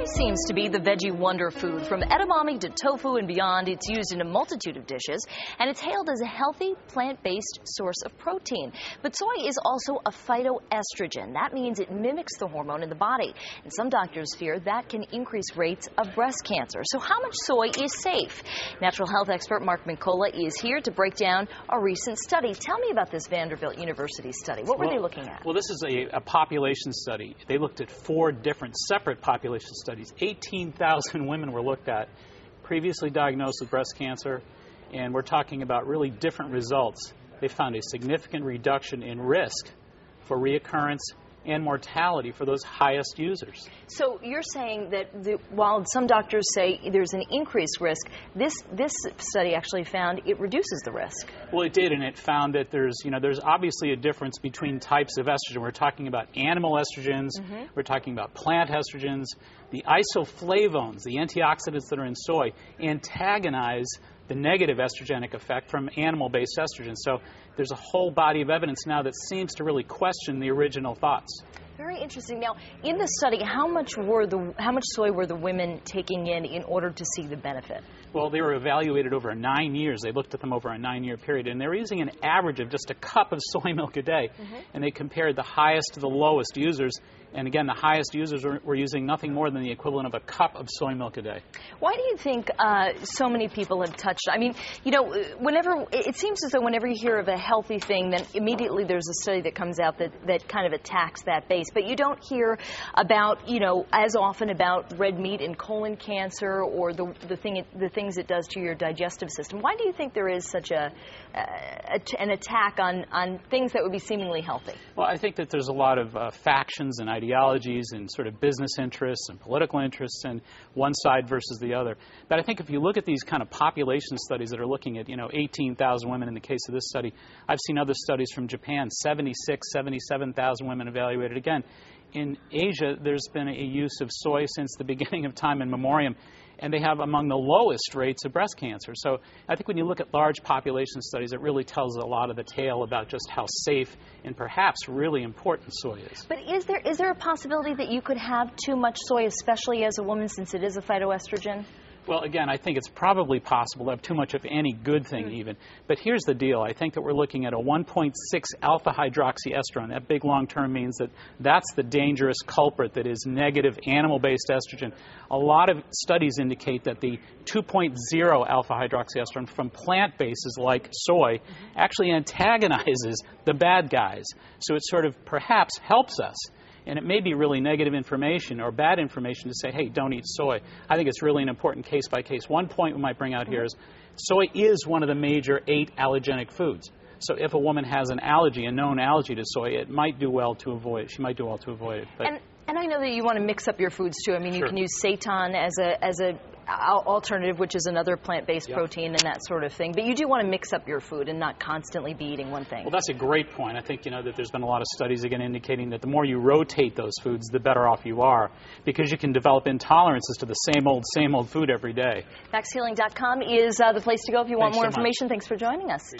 Soy seems to be the veggie wonder food. From edamame to tofu and beyond, it's used in a multitude of dishes, and it's hailed as a healthy, plant-based source of protein. But soy is also a phytoestrogen. That means it mimics the hormone in the body, and some doctors fear that can increase rates of breast cancer. So how much soy is safe? Natural health expert Mark Mincolla is here to break down a recent study. Tell me about this Vanderbilt University study. What were they looking at? Well, this is a population study. They looked at 4 different separate population studies. 18,000 women were looked at, previously diagnosed with breast cancer, and we're talking about really different results. They found a significant reduction in risk for reoccurrence and mortality for those highest users. So you're saying that while some doctors say there's an increased risk, this study actually found it reduces the risk. Well, it did, and it found that there's obviously a difference between types of estrogen. We're talking about animal estrogens, we're talking about plant estrogens. The isoflavones, the antioxidants that are in soy, antagonize the negative estrogenic effect from animal-based estrogens. So there's a whole body of evidence now that seems to really question the original thoughts. Very interesting. Now, in the study, how much soy were the women taking in order to see the benefit? Well, they were evaluated over 9 years. They looked at them over a 9-year period, and they were using an average of just a cup of soy milk a day. And they compared the highest to the lowest users. And again, the highest users were using nothing more than the equivalent of a cup of soy milk a day. Why do you think so many people have touched? I mean, whenever it seems as though whenever you hear of a healthy thing, then immediately there's a study that comes out that kind of attacks that base. But you don't hear about, as often about red meat and colon cancer or the things it does to your digestive system. Why do you think there is such an attack on things that would be seemingly healthy? Well, I think that there's a lot of factions and ideologies and sort of business interests and political interests and one side versus the other. But I think if you look at these kind of population studies that are looking at, 18,000 women in the case of this study, I've seen other studies from Japan, 77,000 women evaluated. Again, in Asia, there's been a use of soy since the beginning of time in memoriam, and they have among the lowest rates of breast cancer. So I think when you look at large population studies, it really tells a lot of the tale about just how safe and perhaps really important soy is. But is there a possibility that you could have too much soy, especially as a woman, since it is a phytoestrogen? Well, again, I think it's probably possible to have too much of any good thing even. But here's the deal. I think that we're looking at a 1.6 alpha-hydroxyestrone. That big long term means that that's the dangerous culprit that is negative animal-based estrogen. A lot of studies indicate that the 2.0 alpha-hydroxyestrone from plant bases like soy actually antagonizes the bad guys. So it sort of perhaps helps us. And it may be really negative information or bad information to say, hey, don't eat soy. I think it's really an important case by case. One point we might bring out here is soy is one of the major 8 allergenic foods. So if a woman has an allergy, a known allergy to soy, it might do well to avoid it. She might do well to avoid it. But and I know that you want to mix up your foods too. I mean, you can use seitan as a alternative, which is another plant-based protein and that sort of thing. But you do want to mix up your food and not constantly be eating one thing. Well, that's a great point. I think, that there's been a lot of studies, again, indicating that the more you rotate those foods, the better off you are, because you can develop intolerances to the same old food every day. MaxHealing.com is the place to go if you want more information. Thanks for joining us.